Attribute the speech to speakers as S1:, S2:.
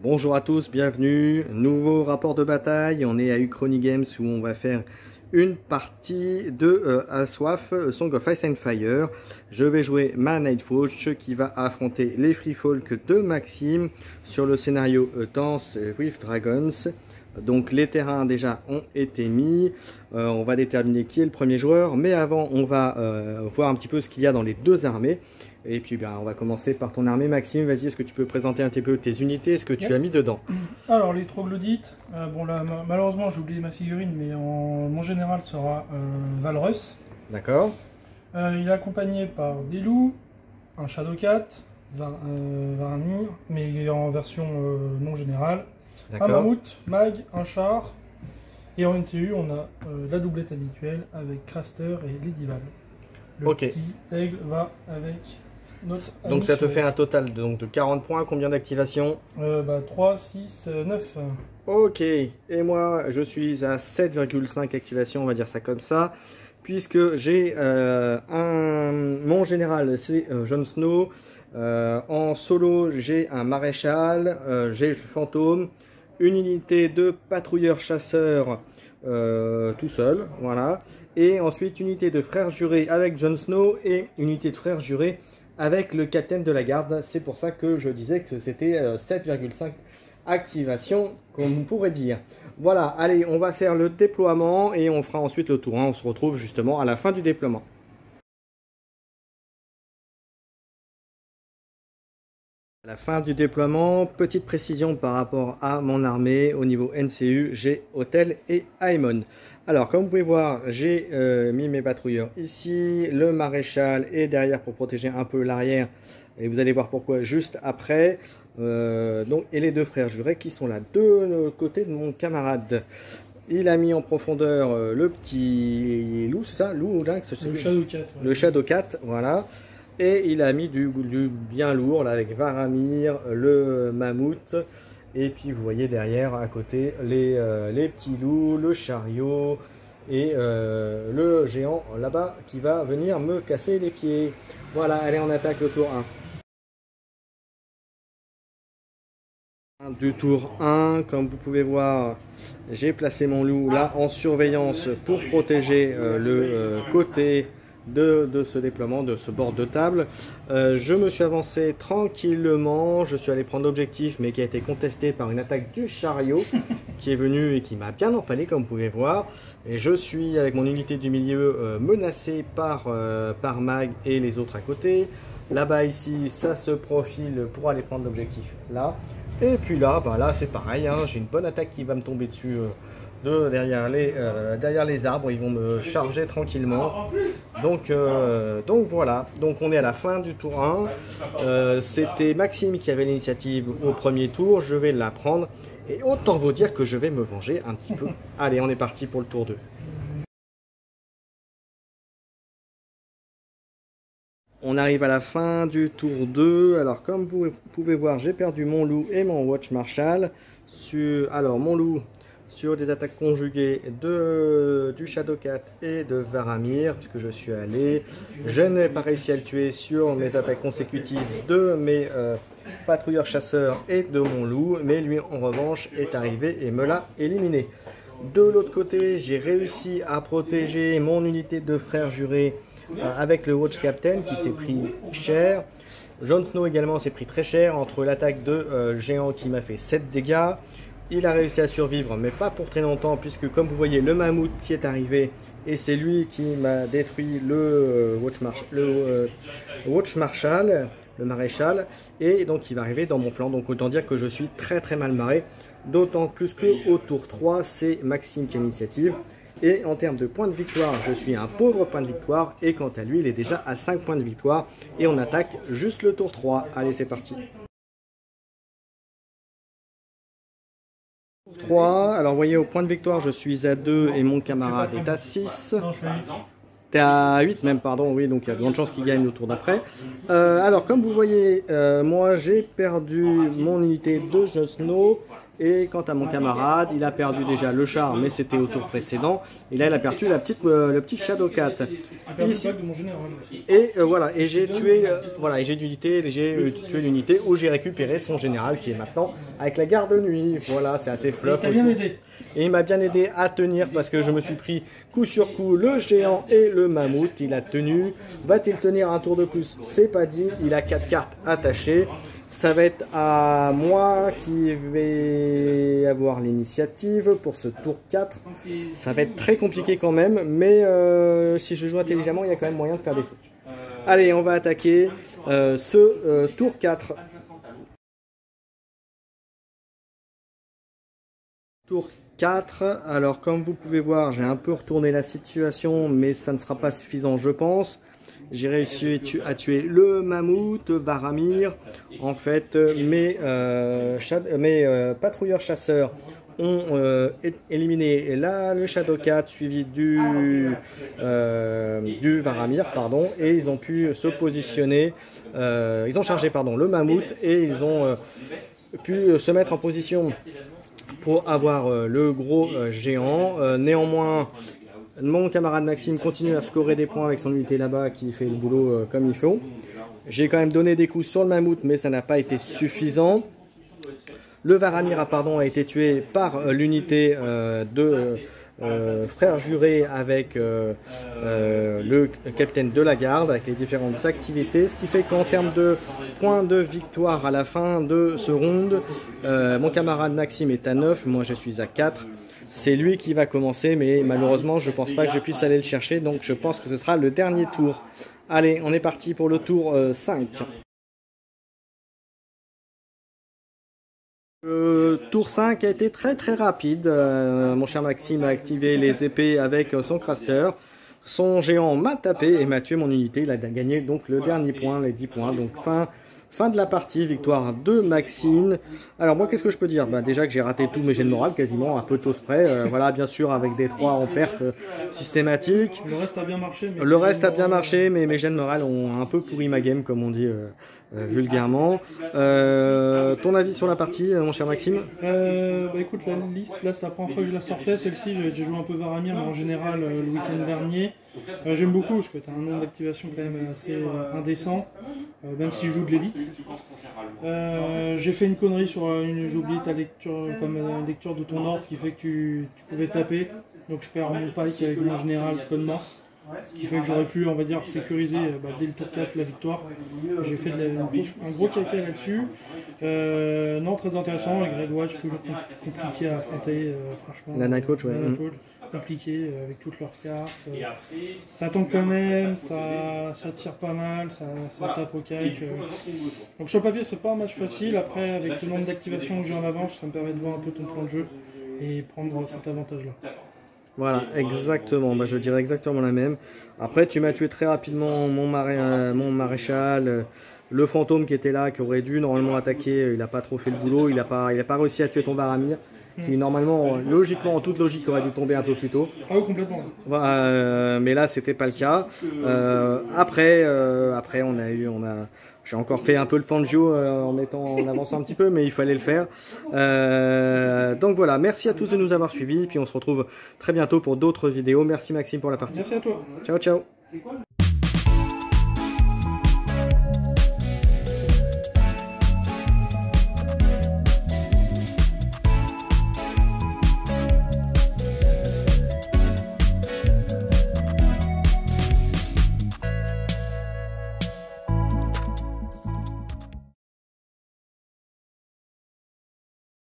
S1: Bonjour à tous, bienvenue, nouveau rapport de bataille, on est à Uchrony Games où on va faire une partie de Assoif, Song of Ice and Fire. Je vais jouer ma Nightforge qui va affronter les Free Folk de Maxime sur le scénario Dance with Dragons. Donc les terrains déjà ont été mis, on va déterminer qui est le premier joueur, mais avant on va voir un petit peu ce qu'il y a dans les deux armées. Et puis on va commencer par ton armée. Maxime, vas-y, est-ce que tu peux présenter un petit peu tes unités, ce que tu as mis dedans?
S2: Alors les troglodytes, bon là malheureusement j'ai oublié ma figurine, mais mon général sera Valrus.
S1: D'accord.
S2: Il est accompagné par des loups, un Shadowcat, Varamir, mais en version non générale, un mammouth, mag, un char, et en NCU on a la doublette habituelle avec Craster et Ladyval. Le petit aigle va avec notre
S1: donc ça te fait un total de 40 points, combien d'activation?
S2: 3, 6, 9.
S1: Ok, et moi je suis à 7,5 activation, on va dire ça comme ça, puisque j'ai mon général c'est Jon Snow, en solo j'ai un maréchal, j'ai le fantôme, une unité de patrouilleur chasseur tout seul, voilà, et ensuite une unité de frères jurés avec Jon Snow et une unité de frères jurés avec le capitaine de la garde. C'est pour ça que je disais que c'était 7,5 activation, comme on pourrait dire. Voilà, allez, on va faire le déploiement et on fera ensuite le tour 1. On se retrouve justement à la fin du déploiement. À la fin du déploiement, petite précision par rapport à mon armée au niveau NCU, j'ai Hôtel et Aemon. Alors comme vous pouvez voir, j'ai mis mes patrouilleurs ici, le maréchal est derrière pour protéger un peu l'arrière, et vous allez voir pourquoi juste après. Et les deux frères jurés qui sont là de côté de mon camarade. Il a mis en profondeur le petit loup, c'est ça, loup ou lynx?
S2: Le Shadowcat. Ouais.
S1: Le Shadowcat, voilà. Et il a mis du bien lourd là, avec Varamir, le mammouth. Et puis vous voyez derrière à côté les petits loups, le chariot et le géant là-bas qui va venir me casser les pieds. Voilà, allez, on attaque le tour 1. Du tour 1, comme vous pouvez voir, j'ai placé mon loup là en surveillance pour protéger le côté de ce déploiement, de ce bord de table. Je me suis avancé tranquillement, je suis allé prendre l'objectif mais qui a été contesté par une attaque du chariot qui est venu et qui m'a bien empalé comme vous pouvez voir, et je suis avec mon unité du milieu menacé par Mag et les autres à côté. Là-bas ici ça se profile pour aller prendre l'objectif là, et puis là, là c'est pareil, hein, j'ai une bonne attaque qui va me tomber dessus derrière les arbres, ils vont me charger tranquillement. Donc voilà, donc on est à la fin du tour 1. C'était Maxime qui avait l'initiative au premier tour, je vais la prendre et autant vous dire que je vais me venger un petit peu. Allez, on est parti pour le tour 2. On arrive à la fin du tour 2. Alors comme vous pouvez voir, j'ai perdu mon loup et mon Watch Marshal. Alors mon loup sur des attaques conjuguées du Shadowcat et de Varamir, puisque je suis allé. Je n'ai pas réussi à le tuer sur mes attaques consécutives de mes patrouilleurs chasseurs et de mon loup, mais lui en revanche est arrivé et me l'a éliminé. De l'autre côté, j'ai réussi à protéger mon unité de frères jurés avec le Watch Captain qui s'est pris cher. Jon Snow également s'est pris très cher entre l'attaque de géant qui m'a fait 7 dégâts. Il a réussi à survivre, mais pas pour très longtemps, puisque comme vous voyez, le mammouth qui est arrivé, et c'est lui qui m'a détruit le Watch Marshal, le maréchal, et donc il va arriver dans mon flanc. Donc autant dire que je suis très très mal marré, d'autant plus qu'au tour 3, c'est Maxime qui a l'initiative. Et en termes de points de victoire, je suis un pauvre point de victoire, et quant à lui, il est déjà à 5 points de victoire, et on attaque juste le tour 3. Allez, c'est parti. 3, alors vous voyez au point de victoire je suis à 2 et mon camarade est à 6.
S2: Non, je suis à 8.
S1: T'es à 8 même, pardon, oui, donc il y a de grandes chances qu'il gagne au tour d'après. Alors comme vous voyez, moi j'ai perdu mon unité de Jon Snow Et quant à mon camarade, il a perdu déjà le char, mais c'était au tour précédent. Et là, il a perdu le petit Shadow Cat.
S2: Ici. De mon général.
S1: Et voilà, et j'ai tué, j'ai tué l'unité où j'ai récupéré son général qui est maintenant avec la garde de nuit. Voilà, c'est assez fluff aussi.
S2: Bien aidé.
S1: Et il m'a bien aidé à tenir parce que je me suis pris coup sur coup le géant et le mammouth. Il a tenu. Va-t-il tenir un tour de plus? C'est pas dit. Il a 4 cartes attachées. Ça va être à moi qui vais avoir l'initiative pour ce tour 4. Ça va être très compliqué quand même, mais si je joue intelligemment, il y a quand même moyen de faire des trucs. Allez, on va attaquer ce tour 4. Tour 4, alors comme vous pouvez voir, j'ai un peu retourné la situation, mais ça ne sera pas suffisant je pense. J'ai réussi à tuer le mammouth, Varamir. En fait, mes patrouilleurs chasseurs ont éliminé le Shadow Cat suivi du Varamir, pardon, et ils ont pu se positionner. Ils ont chargé le mammouth et ils ont pu se mettre en position pour avoir le gros géant. Néanmoins, mon camarade Maxime continue à scorer des points avec son unité là-bas qui fait le boulot comme il faut. J'ai quand même donné des coups sur le mammouth, mais ça n'a pas été suffisant. Le Varamir a été tué par l'unité de frères jurés avec le capitaine de la garde, avec les différentes activités. Ce qui fait qu'en termes de points de victoire à la fin de ce round, mon camarade Maxime est à 9, moi je suis à 4. C'est lui qui va commencer, mais malheureusement, je ne pense pas que je puisse aller le chercher. Donc, je pense que ce sera le dernier tour. Allez, on est parti pour le tour 5. Le tour 5 a été très rapide. Mon cher Maxime a activé les épées avec son craster. Son géant m'a tapé et m'a tué mon unité. Il a gagné donc le dernier point, les 10 points. Donc, fin de la partie, victoire de Maxime. Alors moi qu'est-ce que je peux dire? Déjà que j'ai raté tous mes jets de morale quasiment, à peu de choses près. Voilà, bien sûr avec des 3 en perte systématique.
S2: Le reste a bien marché.
S1: Mais mes jets de morale ont un peu pourri ma game comme on dit vulgairement. Ton avis sur la partie mon cher Maxime?
S2: Écoute, la liste, là c'est la première fois que je la sortais, celle-ci j'ai déjà joué un peu Varamir, mais en général le week-end dernier. J'aime beaucoup parce que tu as un nombre d'activation quand même assez indécent, même si je joue de l'élite. J'ai fait une connerie sur j'ai oublié ta lecture, comme lecture de ton ordre qui fait que tu pouvais taper, donc je perds mon pike avec mon général code mort. Ce qui fait que j'aurais pu, on va dire, sécuriser dès le tour 4 la victoire. J'ai fait un gros caca là-dessus. Non, très intéressant. Les Great Watch, toujours compliqué à affronter, franchement.
S1: La Night Watch, ouais.
S2: Compliqué avec toutes leurs cartes. Ça tombe quand même, ça tire pas mal, ça tape au cake. Donc sur le papier, c'est pas un match facile. Après, avec le nombre d'activations que j'ai en avance, ça me permet de voir un peu ton plan de jeu et prendre cet avantage-là.
S1: Voilà, exactement, je dirais exactement la même. Après, tu m'as tué très rapidement mon maréchal, le fantôme qui était là, qui aurait dû normalement attaquer, il n'a pas trop fait le boulot, il n'a pas réussi à tuer ton Varamir, qui normalement, logiquement, en toute logique, aurait dû tomber un peu plus tôt.
S2: Ah oui, complètement.
S1: Mais là, c'était pas le cas. Après, j'ai encore fait un peu le Fangio en avançant un petit peu, mais il fallait le faire. Donc voilà, merci à tous de nous avoir suivis. Puis on se retrouve très bientôt pour d'autres vidéos. Merci Maxime pour la partie.
S2: Merci à toi.
S1: Ciao, ciao.